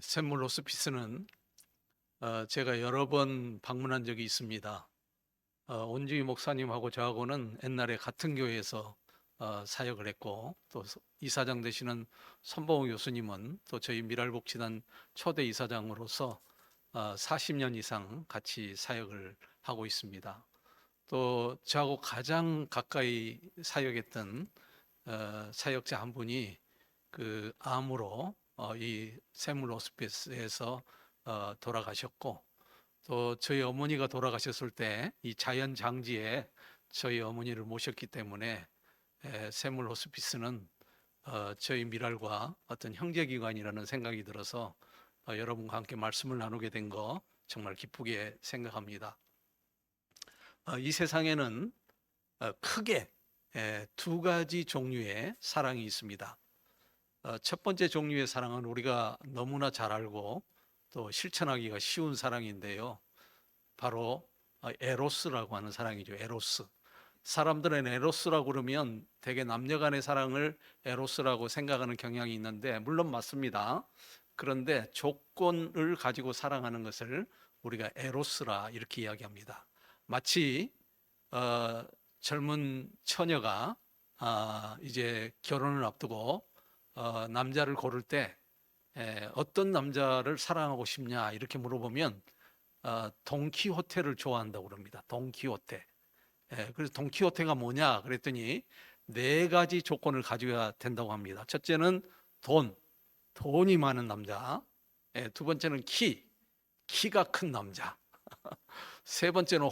샘물 호스피스는 제가 여러 번 방문한 적이 있습니다. 온주희 목사님하고 저하고는 옛날에 같은 교회에서 사역을 했고, 또 이사장 되시는 손봉우 교수님은 또 저희 미랄복지단 초대 이사장으로서 40년 이상 같이 사역을 하고 있습니다. 또 저하고 가장 가까이 사역했던 사역자 한 분이 그 암으로 이 샘물 호스피스에서 돌아가셨고, 또 저희 어머니가 돌아가셨을 때 이 자연 장지에 저희 어머니를 모셨기 때문에 샘물 호스피스는 저희 미랄과 어떤 형제기관이라는 생각이 들어서 여러분과 함께 말씀을 나누게 된 거 정말 기쁘게 생각합니다. 이 세상에는 크게 두 가지 종류의 사랑이 있습니다. 첫 번째 종류의 사랑은 우리가 너무나 잘 알고 또 실천하기가 쉬운 사랑인데요. 바로 에로스라고 하는 사랑이죠. 에로스. 사람들은 에로스라고 그러면 대개 남녀 간의 사랑을 에로스라고 생각하는 경향이 있는데, 물론 맞습니다. 그런데 조건을 가지고 사랑하는 것을 우리가 에로스라 이렇게 이야기합니다. 마치 젊은 처녀가 이제 결혼을 앞두고 남자를 고를 때 어떤 남자를 사랑하고 싶냐 이렇게 물어보면 돈키호테를 좋아한다고 그럽니다. 돈키호테. 그래서 돈키호테가 뭐냐 그랬더니 네 가지 조건을 가져야 된다고 합니다. 첫째는 돈이 많은 남자. 두 번째는 키가 큰 남자. 세 번째는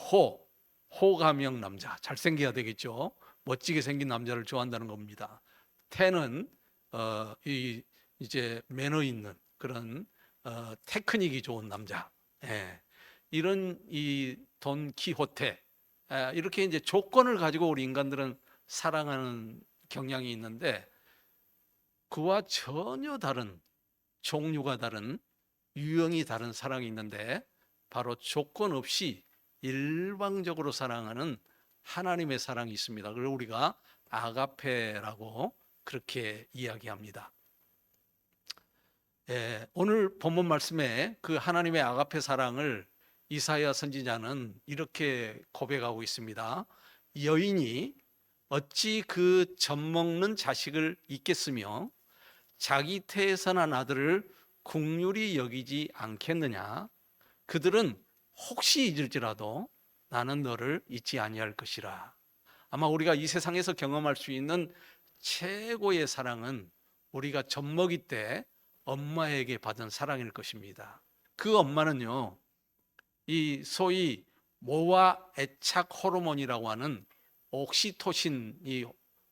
호감형 남자. 잘생겨야 되겠죠. 멋지게 생긴 남자를 좋아한다는 겁니다. 태는 이제 매너 있는 그런 테크닉이 좋은 남자. 이런 이 돈키호테, 이렇게 이제 조건을 가지고 우리 인간들은 사랑하는 경향이 있는데, 그와 전혀 다른 종류가 다른 유형이 다른 사랑이 있는데, 바로 조건 없이 일방적으로 사랑하는 하나님의 사랑이 있습니다. 그걸 우리가 아가페라고 그렇게 이야기합니다. 오늘 본문 말씀에 그 하나님의 아가페 사랑을 이사야 선지자는 이렇게 고백하고 있습니다. 여인이 어찌 그 젖먹는 자식을 잊겠으며 자기 태에서 난 아들을 긍휼히 여기지 않겠느냐. 그들은 혹시 잊을지라도 나는 너를 잊지 아니할 것이라. 아마 우리가 이 세상에서 경험할 수 있는 최고의 사랑은 우리가 젖먹이 때 엄마에게 받은 사랑일 것입니다. 그 엄마는요, 이 소위 모와 애착 호르몬이라고 하는 옥시토신 이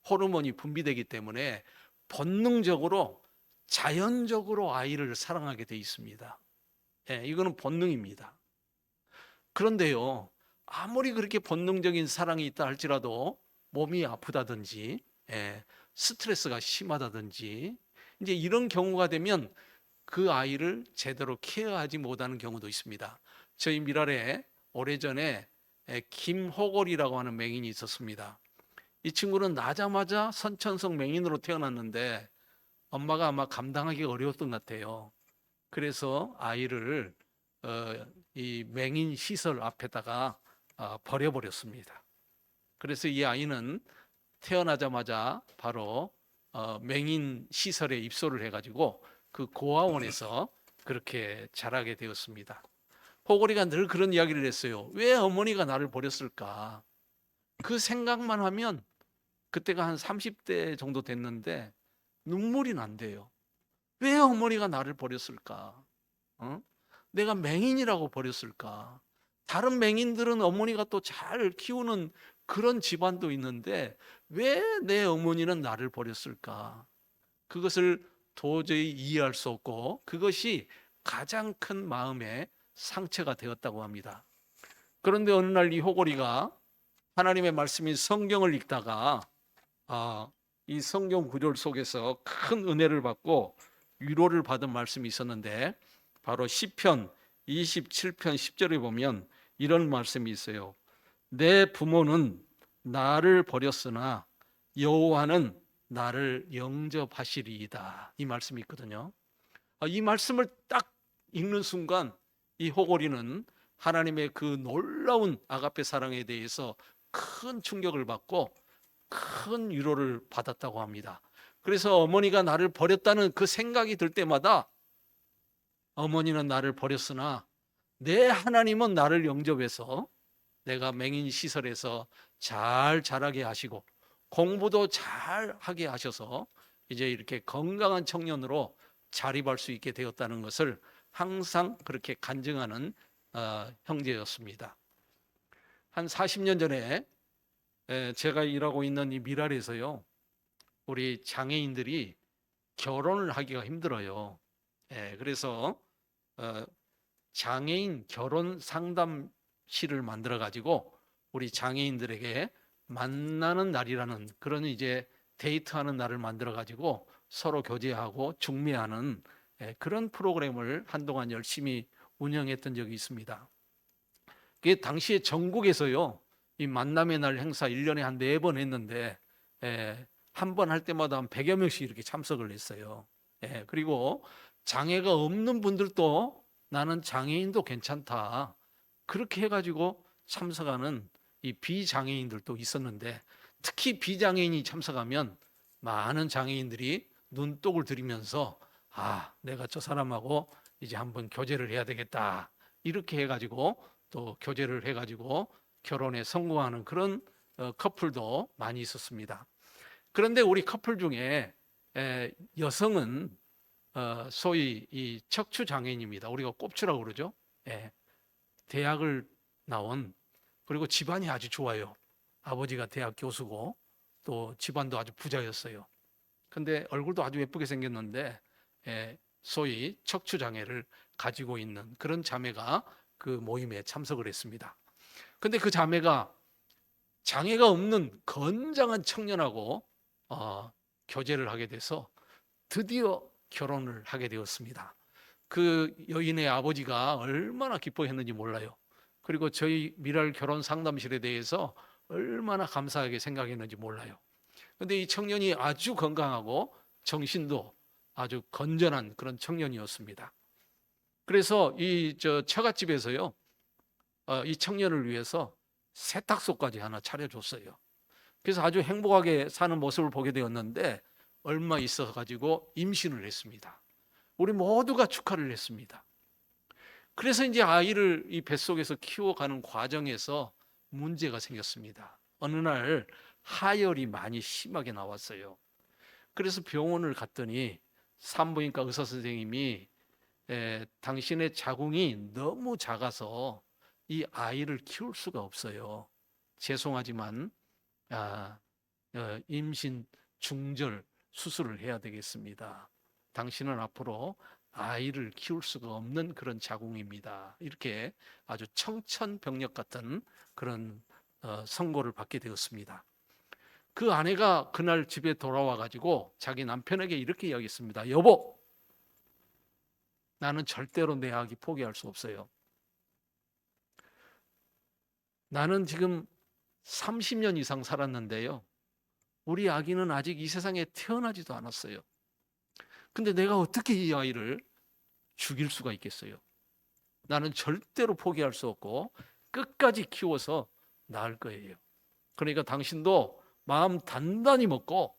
호르몬이 분비되기 때문에 본능적으로 자연적으로 아이를 사랑하게 돼 있습니다. 이거는 본능입니다. 그런데요, 아무리 그렇게 본능적인 사랑이 있다 할지라도 몸이 아프다든지 스트레스가 심하다든지 이제 이런 경우가 되면 그 아이를 제대로 케어하지 못하는 경우도 있습니다. 저희 미랄에 오래전에 김호걸이라고 하는 맹인이 있었습니다. 이 친구는 나자마자 선천성 맹인으로 태어났는데 엄마가 아마 감당하기 어려웠던 것 같아요. 그래서 아이를 이 맹인 시설 앞에다가 버려버렸습니다. 그래서 이 아이는 태어나자마자 바로 맹인 시설에 입소를 해가지고 그 고아원에서 그렇게 자라게 되었습니다. 호골이가 늘 그런 이야기를 했어요. 왜 어머니가 나를 버렸을까? 그 생각만 하면, 그때가 한 30대 정도 됐는데 눈물이 난대요. 왜 어머니가 나를 버렸을까? 내가 맹인이라고 버렸을까? 다른 맹인들은 어머니가 또 잘 키우는 그런 집안도 있는데 왜 내 어머니는 나를 버렸을까? 그것을 도저히 이해할 수 없고 그것이 가장 큰 마음의 상처가 되었다고 합니다. 그런데 어느 날 이 호골이가 하나님의 말씀인 성경을 읽다가 이 성경 구절 속에서 큰 은혜를 받고 위로를 받은 말씀이 있었는데, 바로 시편 27편 10절에 보면 이런 말씀이 있어요. 내 부모는 나를 버렸으나 여호와는 나를 영접하시리이다. 이 말씀이 있거든요. 이 말씀을 딱 읽는 순간 이 호골이는 하나님의 그 놀라운 아가페 사랑에 대해서 큰 충격을 받고 큰 위로를 받았다고 합니다. 그래서 어머니가 나를 버렸다는 그 생각이 들 때마다 어머니는 나를 버렸으나 내 하나님은 나를 영접해서 내가 맹인 시설에서 잘 자라게 하시고 공부도 잘 하게 하셔서 이제 이렇게 건강한 청년으로 자립할 수 있게 되었다는 것을 항상 그렇게 간증하는 형제였습니다. 한 40년 전에 제가 일하고 있는 이 미랄에서요, 우리 장애인들이 결혼을 하기가 힘들어요. 그래서 장애인 결혼 상담실을 만들어 가지고 우리 장애인들에게 만나는 날이라는 그런 이제 데이트하는 날을 만들어 가지고 서로 교제하고 중매하는 그런 프로그램을 한동안 열심히 운영했던 적이 있습니다. 그게 당시에 전국에서요, 이 만남의 날 행사 1년에 한 4번 했는데 한 번 할 때마다 한 100여 명씩 이렇게 참석을 했어요. 그리고 장애가 없는 분들도 나는 장애인도 괜찮다, 그렇게 해가지고 참석하는 이 비장애인들도 있었는데, 특히 비장애인이 참석하면 많은 장애인들이 눈독을 들이면서 내가 저 사람하고 이제 한번 교제를 해야 되겠다, 이렇게 해가지고 또 교제를 해가지고 결혼에 성공하는 그런 커플도 많이 있었습니다. 그런데 우리 커플 중에 여성은 소위 이 척추 장애인입니다. 우리가 꼽추라고 그러죠. 대학을 나온, 그리고 집안이 아주 좋아요. 아버지가 대학 교수고 또 집안도 아주 부자였어요. 근데 얼굴도 아주 예쁘게 생겼는데 소위 척추 장애를 가지고 있는 그런 자매가 그 모임에 참석을 했습니다. 근데 그 자매가 장애가 없는 건장한 청년하고 교제를 하게 돼서 드디어 결혼을 하게 되었습니다. 그 여인의 아버지가 얼마나 기뻐했는지 몰라요. 그리고 저희 미랄 결혼 상담실에 대해서 얼마나 감사하게 생각했는지 몰라요. 근데 이 청년이 아주 건강하고 정신도 아주 건전한 그런 청년이었습니다. 그래서 이 처갓집에서요, 이 청년을 위해서 세탁소까지 하나 차려줬어요. 그래서 아주 행복하게 사는 모습을 보게 되었는데 얼마 있어 가지고 임신을 했습니다. 우리 모두가 축하를 했습니다. 그래서 이제 아이를 이 뱃속에서 키워가는 과정에서 문제가 생겼습니다. 어느 날 하열이 많이 심하게 나왔어요. 그래서 병원을 갔더니 산부인과 의사 선생님이 당신의 자궁이 너무 작아서 이 아이를 키울 수가 없어요. 죄송하지만 임신 중절 수술을 해야 되겠습니다. 당신은 앞으로 아이를 키울 수가 없는 그런 자궁입니다. 이렇게 아주 청천벽력 같은 그런 선고를 받게 되었습니다. 그 아내가 그날 집에 돌아와 가지고 자기 남편에게 이렇게 이야기했습니다. 여보, 나는 절대로 내 아기 포기할 수 없어요. 나는 지금 30년 이상 살았는데요, 우리 아기는 아직 이 세상에 태어나지도 않았어요. 근데 내가 어떻게 이 아이를 죽일 수가 있겠어요? 나는 절대로 포기할 수 없고 끝까지 키워서 낳을 거예요. 그러니까 당신도 마음 단단히 먹고,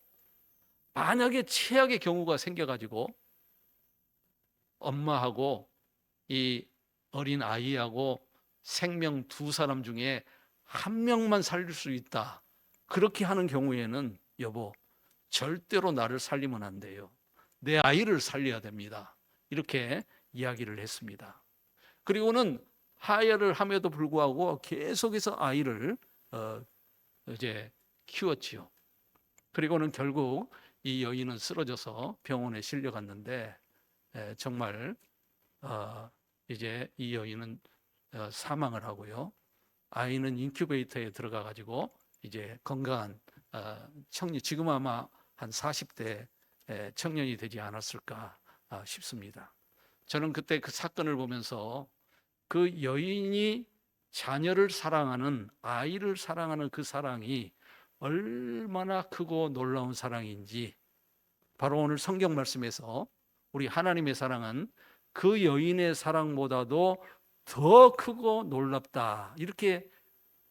만약에 최악의 경우가 생겨가지고 엄마하고 이 어린 아이하고 생명 두 사람 중에 한 명만 살릴 수 있다, 그렇게 하는 경우에는 여보, 절대로 나를 살리면 안 돼요. 내 아이를 살려야 됩니다. 이렇게 이야기를 했습니다. 그리고는 하혈을 함에도 불구하고 계속해서 아이를 이제 키웠지요. 그리고는 결국 이 여인은 쓰러져서 병원에 실려갔는데 정말 이제 이 여인은 사망을 하고요. 아이는 인큐베이터에 들어가 가지고 이제 건강한 청년, 지금 아마 한 40대 청년이 되지 않았을까 싶습니다. 저는 그때 그 사건을 보면서 그 여인이 자녀를 사랑하는, 아이를 사랑하는 그 사랑이 얼마나 크고 놀라운 사랑인지 바로 오늘 성경 말씀에서 우리 하나님의 사랑은 그 여인의 사랑보다도 더 크고 놀랍다, 이렇게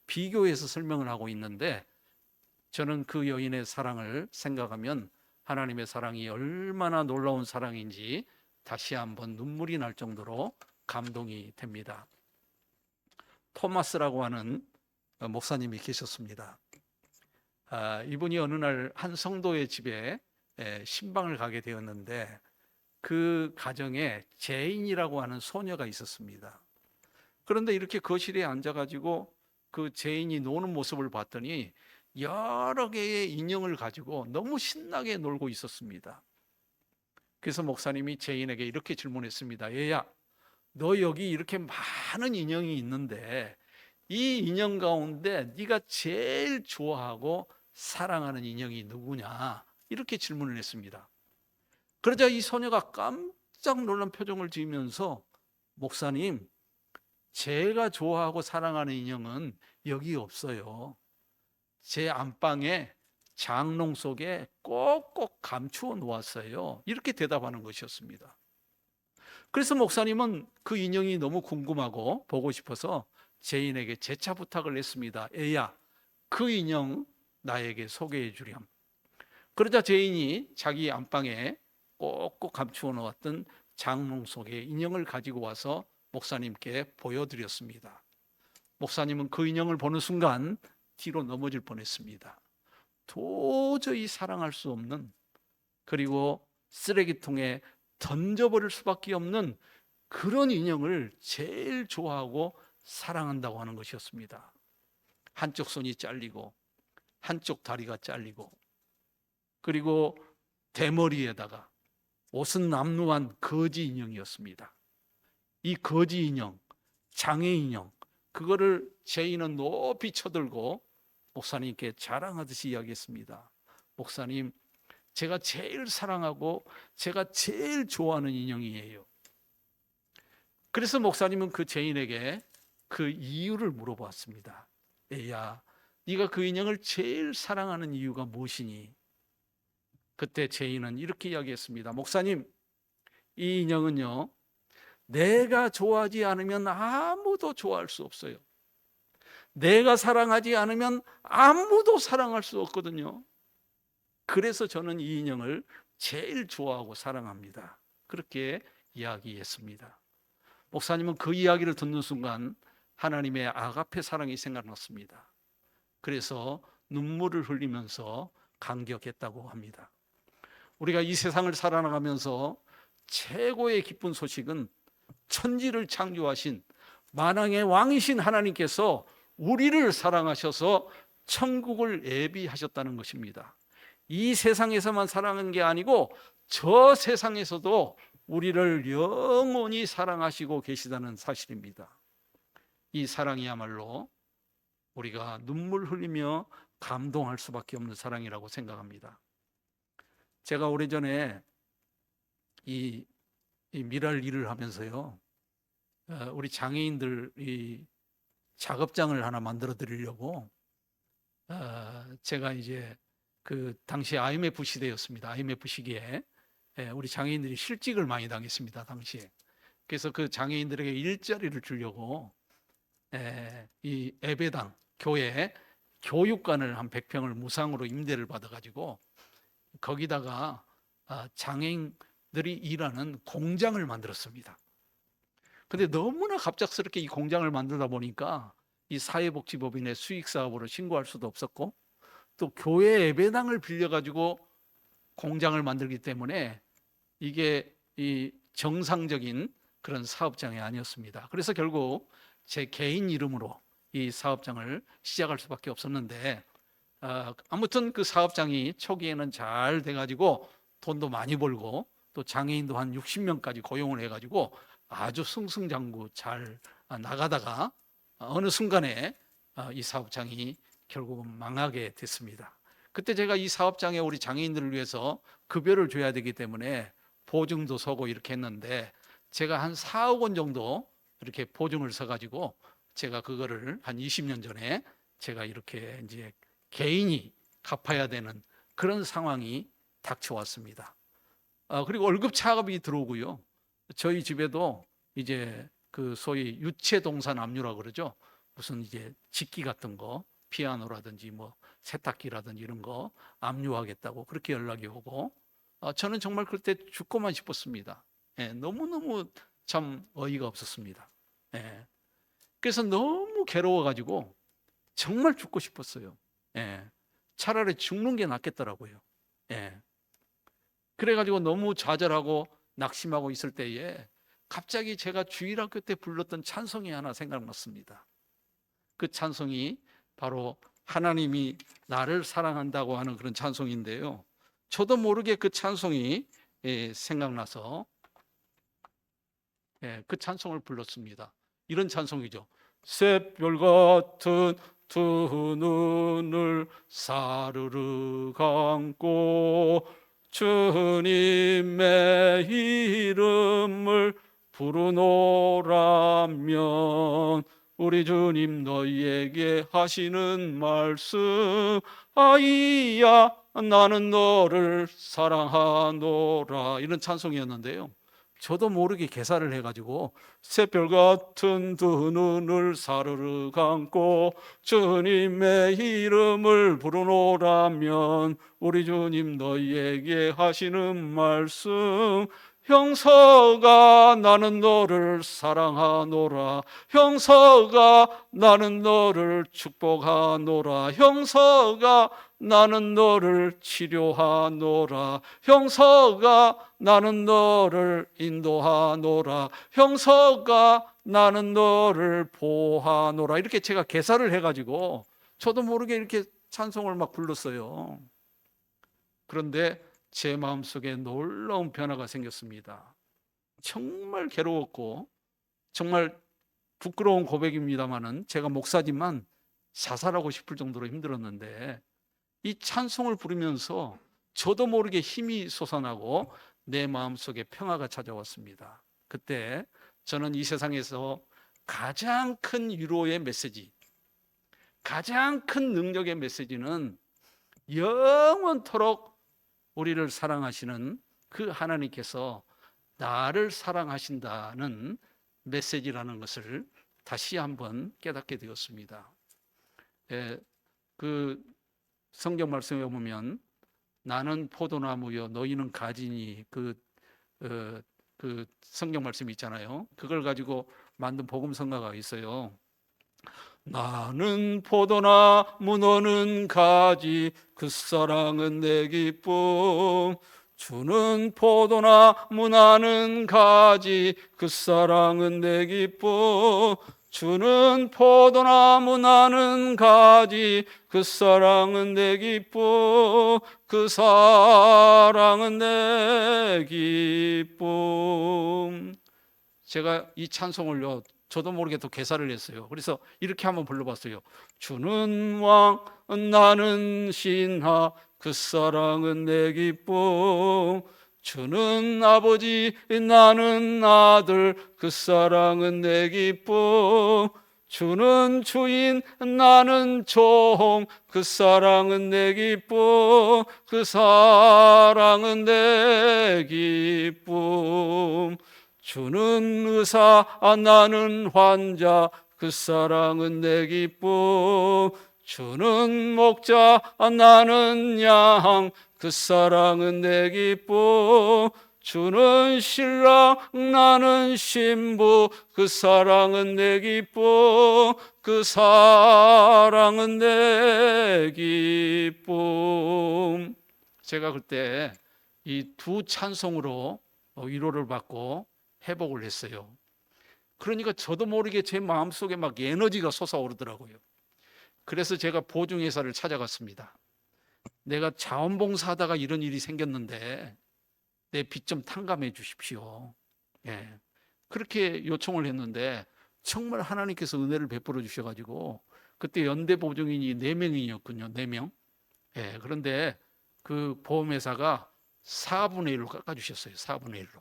비교해서 설명을 하고 있는데, 저는 그 여인의 사랑을 생각하면 하나님의 사랑이 얼마나 놀라운 사랑인지 다시 한번 눈물이 날 정도로 감동이 됩니다. 토마스라고 하는 목사님이 계셨습니다. 이분이 어느 날 한 성도의 집에 신방을 가게 되었는데, 그 가정에 제인이라고 하는 소녀가 있었습니다. 그런데 이렇게 거실에 앉아가지고 그 제인이 노는 모습을 봤더니 여러 개의 인형을 가지고 너무 신나게 놀고 있었습니다. 그래서 목사님이 제인에게 이렇게 질문했습니다. 얘야, 너 여기 이렇게 많은 인형이 있는데 이 인형 가운데 네가 제일 좋아하고 사랑하는 인형이 누구냐? 이렇게 질문을 했습니다. 그러자 이 소녀가 깜짝 놀란 표정을 지으면서, 목사님, 제가 좋아하고 사랑하는 인형은 여기 없어요. 제 안방에 장롱 속에 꼭꼭 감추어 놓았어요. 이렇게 대답하는 것이었습니다. 그래서 목사님은 그 인형이 너무 궁금하고 보고 싶어서 제인에게 재차 부탁을 했습니다. 애야, 그 인형 나에게 소개해 주렴. 그러자 제인이 자기 안방에 꼭꼭 감추어 놓았던 장롱 속에 인형을 가지고 와서 목사님께 보여드렸습니다. 목사님은 그 인형을 보는 순간 뒤로 넘어질 뻔했습니다. 도저히 사랑할 수 없는, 그리고 쓰레기통에 던져버릴 수밖에 없는 그런 인형을 제일 좋아하고 사랑한다고 하는 것이었습니다. 한쪽 손이 잘리고 한쪽 다리가 잘리고, 그리고 대머리에다가 옷은 남루한 거지 인형이었습니다. 이 거지 인형, 장애 인형, 그거를 제인은 높이 쳐들고 목사님께 자랑하듯이 이야기했습니다. 목사님, 제가 제일 사랑하고 제가 제일 좋아하는 인형이에요. 그래서 목사님은 그 제인에게 그 이유를 물어봤습니다. 애야, 네가 그 인형을 제일 사랑하는 이유가 무엇이니? 그때 제인은 이렇게 이야기했습니다. 목사님, 이 인형은요, 내가 좋아하지 않으면 아무도 좋아할 수 없어요. 내가 사랑하지 않으면 아무도 사랑할 수 없거든요. 그래서 저는 이 인형을 제일 좋아하고 사랑합니다. 그렇게 이야기했습니다. 목사님은 그 이야기를 듣는 순간 하나님의 아가페 사랑이 생각났습니다. 그래서 눈물을 흘리면서 감격했다고 합니다. 우리가 이 세상을 살아나가면서 최고의 기쁜 소식은 천지를 창조하신 만왕의 왕이신 하나님께서 우리를 사랑하셔서 천국을 예비하셨다는 것입니다. 이 세상에서만 사랑한 게 아니고 저 세상에서도 우리를 영원히 사랑하시고 계시다는 사실입니다. 이 사랑이야말로 우리가 눈물 흘리며 감동할 수밖에 없는 사랑이라고 생각합니다. 제가 오래전에 이 미랄 일을 하면서요, 우리 장애인들 이 작업장을 하나 만들어 드리려고 제가 이제 그 당시 IMF 시대였습니다. IMF 시기에 우리 장애인들이 실직을 많이 당했습니다, 당시에. 그래서 그 장애인들에게 일자리를 주려고 이 예배당 교회 교육관을 한 100평을 무상으로 임대를 받아가지고 거기다가 장애인들이 일하는 공장을 만들었습니다. 근데 너무나 갑작스럽게 이 공장을 만들다 보니까 이 사회복지법인의 수익사업으로 신고할 수도 없었고, 또 교회 예배당을 빌려가지고 공장을 만들기 때문에 이게 이 정상적인 그런 사업장이 아니었습니다. 그래서 결국 제 개인 이름으로 이 사업장을 시작할 수밖에 없었는데, 아무튼 그 사업장이 초기에는 잘 돼가지고 돈도 많이 벌고 또 장애인도 한 60명까지 고용을 해가지고 아주 승승장구 잘 나가다가 어느 순간에 이 사업장이 결국은 망하게 됐습니다. 그때 제가 이 사업장에 우리 장애인들을 위해서 급여를 줘야 되기 때문에 보증도 서고 이렇게 했는데, 제가 한 4억 원 정도 이렇게 보증을 서가지고 제가 그거를 한 20년 전에 제가 이렇게 이제 개인이 갚아야 되는 그런 상황이 닥쳐왔습니다. 그리고 월급 차압이 들어오고요. 저희 집에도 이제 그 소위 유체 동산 압류라고 그러죠. 무슨 이제 직기 같은 거, 피아노라든지 뭐 세탁기라든지 이런 거 압류하겠다고 그렇게 연락이 오고, 저는 정말 그때 죽고만 싶었습니다. 예, 너무너무 참 어이가 없었습니다. 예, 그래서 너무 괴로워가지고 정말 죽고 싶었어요. 예, 차라리 죽는 게 낫겠더라고요. 예, 그래가지고 너무 좌절하고 낙심하고 있을 때에 갑자기 제가 주일학교 때 불렀던 찬송이 하나 생각났습니다. 그 찬송이 바로 하나님이 나를 사랑한다고 하는 그런 찬송인데요. 저도 모르게 그 찬송이 생각나서 그 찬송을 불렀습니다. 이런 찬송이죠. 샛별 같은 두 눈을 사르르 감고 주님의 이름을 부르노라면 우리 주님 너희에게 하시는 말씀 아이야 나는 너를 사랑하노라, 이런 찬송이었는데요. 저도 모르게 개사를 해가지고 새별 같은 두 눈을 사르르 감고 주님의 이름을 부르노라면 우리 주님 너희에게 하시는 말씀 형서가 나는 너를 사랑하노라, 형서가 나는 너를 축복하노라, 형서가 나는 너를 치료하노라, 형서가 나는 너를 인도하노라, 형서가 나는 너를 보호하노라, 이렇게 제가 개사를 해가지고 저도 모르게 이렇게 찬송을 막 불렀어요. 그런데 제 마음속에 놀라운 변화가 생겼습니다. 정말 괴로웠고 정말 부끄러운 고백입니다만은 제가 목사지만 자살하고 싶을 정도로 힘들었는데 이 찬송을 부르면서 저도 모르게 힘이 솟아나고 내 마음속에 평화가 찾아왔습니다. 그때 저는 이 세상에서 가장 큰 위로의 메시지, 가장 큰 능력의 메시지는 영원토록 우리를 사랑하시는 그 하나님께서 나를 사랑하신다는 메시지라는 것을 다시 한번 깨닫게 되었습니다. 그 성경 말씀에 보면 나는 포도나무요 너희는 가지니 그 성경 말씀 있잖아요. 그걸 가지고 만든 복음성가가 있어요. 나는 포도나무 너는 가지 그 사랑은 내 기쁨, 주는 포도나무 나는 가지 그 사랑은 내 기쁨, 주는 포도나무 나는 가지 그 사랑은 내 기쁨, 그 사랑은 내 기쁨. 제가 이 찬송을요 저도 모르게 또 개사를 했어요. 그래서 이렇게 한번 불러봤어요. 주는 왕 나는 신하 그 사랑은 내 기쁨, 주는 아버지 나는 아들 그 사랑은 내 기쁨, 주는 주인 나는 종 그 사랑은 내 기쁨, 그 사랑은 내 기쁨, 주는 의사 나는 환자 그 사랑은 내 기쁨, 주는 목자 나는 양 그 사랑은 내 기쁨, 주는 신랑 나는 신부 그 사랑은 내 기쁨, 그 사랑은 내 기쁨. 제가 그때 이 두 찬송으로 위로를 받고 회복을 했어요. 그러니까 저도 모르게 제 마음속에 막 에너지가 솟아오르더라고요. 그래서 제가 보증회사를 찾아갔습니다. 내가 자원봉사하다가 이런 일이 생겼는데 내 빚 좀 탕감해 주십시오. 예. 그렇게 요청을 했는데 정말 하나님께서 은혜를 베풀어 주셔가지고 그때 연대 보증인이 4명이었군요. 4명. 예. 그런데 그 보험회사가 4분의 1로 깎아주셨어요. 4분의 1로.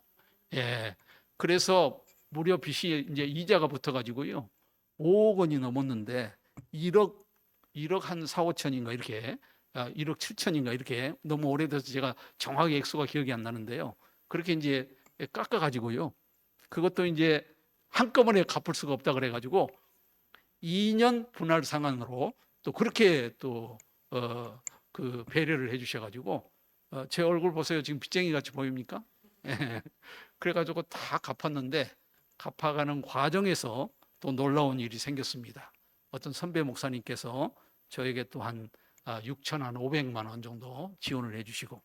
예. 그래서 무려 빚이 이제 이자가 붙어가지고요. 5억 원이 넘었는데 1억 한 4, 5천인가 이렇게 1억 7천인가 이렇게 너무 오래돼서 제가 정확히 액수가 기억이 안 나는데요. 그렇게 이제 깎아 가지고요. 그것도 이제 한꺼번에 갚을 수가 없다 그래 가지고 2년 분할 상환으로 또 그렇게 또 그 배려를 해 주셔 가지고 제 얼굴 보세요. 지금 빚쟁이 같이 보입니까? 그래 가지고 다 갚았는데 갚아가는 과정에서 또 놀라운 일이 생겼습니다. 어떤 선배 목사님께서 저에게 또 한 6,500만 원 정도 지원을 해 주시고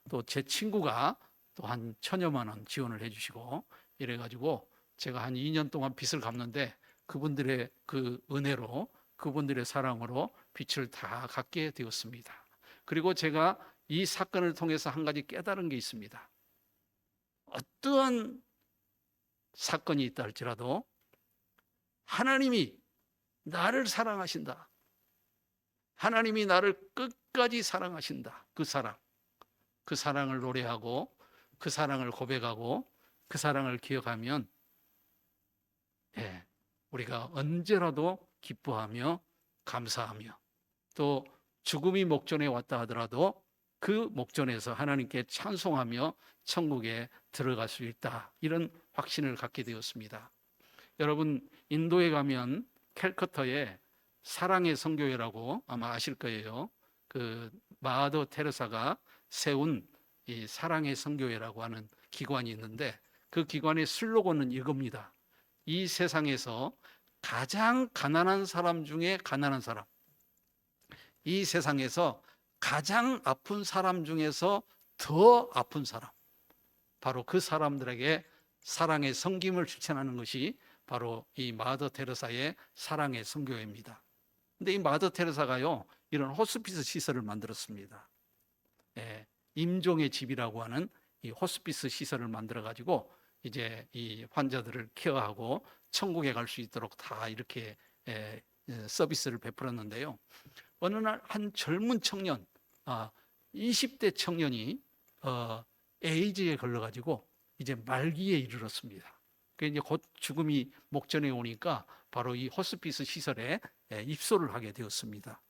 또 제 친구가 또 한 1,000여만 원 지원을 해 주시고 이래 가지고 제가 한 2년 동안 빚을 갚는데 그분들의 그 은혜로 그분들의 사랑으로 빚을 다 갚게 되었습니다. 그리고 제가 이 사건을 통해서 한 가지 깨달은 게 있습니다. 어떠한 사건이 있다 할지라도 하나님이 나를 사랑하신다. 하나님이 나를 끝까지 사랑하신다. 그 사랑을 노래하고 그 사랑을 고백하고 그 사랑을 기억하면 우리가 언제라도 기뻐하며 감사하며 또 죽음이 목전에 왔다 하더라도 그 목전에서 하나님께 찬송하며 천국에 들어갈 수 있다. 이런 확신을 갖게 되었습니다. 여러분 인도에 가면 캘커타에 사랑의 선교회라고 아마 아실 거예요. 그 마더 테레사가 세운 이 사랑의 선교회라고 하는 기관이 있는데 그 기관의 슬로건은 이겁니다. 이 세상에서 가장 가난한 사람 중에 가난한 사람, 이 세상에서 가장 아픈 사람 중에서 더 아픈 사람, 바로 그 사람들에게 사랑의 섬김을 실천하는 것이 바로 이 마더 테레사의 사랑의 선교회입니다. 근데 이 마더 테레사가요 이런 호스피스 시설을 만들었습니다. 임종의 집이라고 하는 이 호스피스 시설을 만들어 가지고 이제 이 환자들을 케어하고 천국에 갈 수 있도록 다 이렇게 서비스를 베풀었는데요. 어느 날 한 젊은 청년, 20대 청년이 에이즈에 걸려가지고 이제 말기에 이르렀습니다. 그 이제 곧 죽음이 목전에 오니까 바로 이 호스피스 시설에 입소를 하게 되었습니다.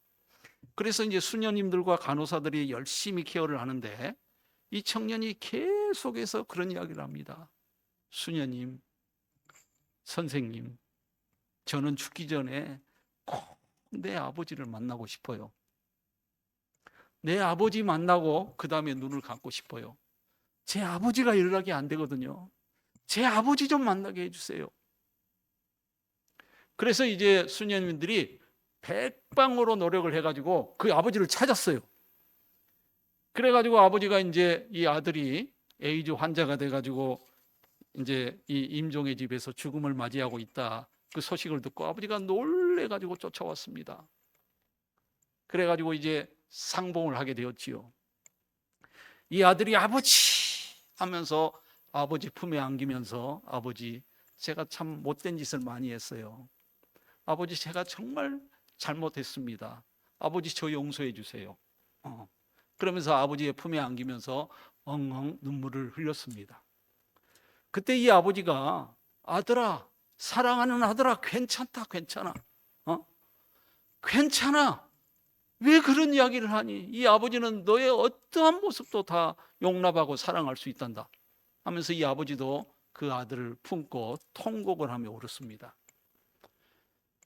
그래서 이제 수녀님들과 간호사들이 열심히 케어를 하는데 이 청년이 계속해서 그런 이야기를 합니다. 수녀님, 선생님, 저는 죽기 전에 꼭 내 아버지를 만나고 싶어요. 내 아버지 만나고 그 다음에 눈을 감고 싶어요. 제 아버지가 연락이 안 되거든요. 제 아버지 좀 만나게 해주세요. 그래서 이제 수녀님들이 백방으로 노력을 해가지고 그 아버지를 찾았어요. 그래가지고 아버지가 이제 이 아들이 에이즈 환자가 돼가지고 이제 이 임종의 집에서 죽음을 맞이하고 있다. 그 소식을 듣고 아버지가 놀래가지고 쫓아왔습니다. 그래가지고 이제 상봉을 하게 되었지요. 이 아들이 아버지 하면서 아버지 품에 안기면서 아버지 제가 참 못된 짓을 많이 했어요. 아버지 제가 정말 잘못했습니다. 아버지 저 용서해 주세요. 그러면서 아버지의 품에 안기면서 엉엉 눈물을 흘렸습니다. 그때 이 아버지가 아들아, 사랑하는 아들아, 괜찮다, 괜찮아. 괜찮아. 왜 그런 이야기를 하니? 이 아버지는 너의 어떠한 모습도 다 용납하고 사랑할 수 있단다. 하면서 이 아버지도 그 아들을 품고 통곡을 하며 울었습니다.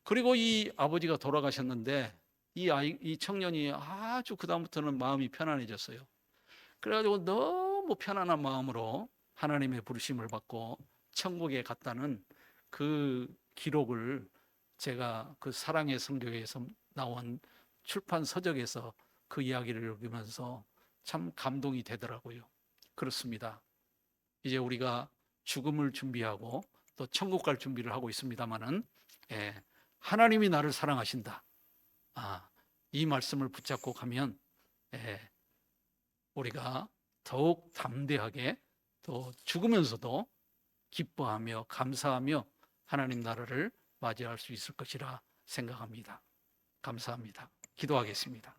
그리고 이 아버지가 돌아가셨는데 이 청년이 아주 그다음부터는 마음이 편안해졌어요. 그래가지고 너무 편안한 마음으로 하나님의 부르심을 받고 천국에 갔다는 그 기록을 제가 그 사랑의 선교회에서 나온 출판 서적에서 그 이야기를 읽으면서 참 감동이 되더라고요. 그렇습니다. 이제 우리가 죽음을 준비하고 또 천국 갈 준비를 하고 있습니다마는 하나님이 나를 사랑하신다. 이 말씀을 붙잡고 가면 우리가 더욱 담대하게 또 죽으면서도 기뻐하며 감사하며 하나님 나라를 맞이할 수 있을 것이라 생각합니다. 감사합니다. 기도하겠습니다.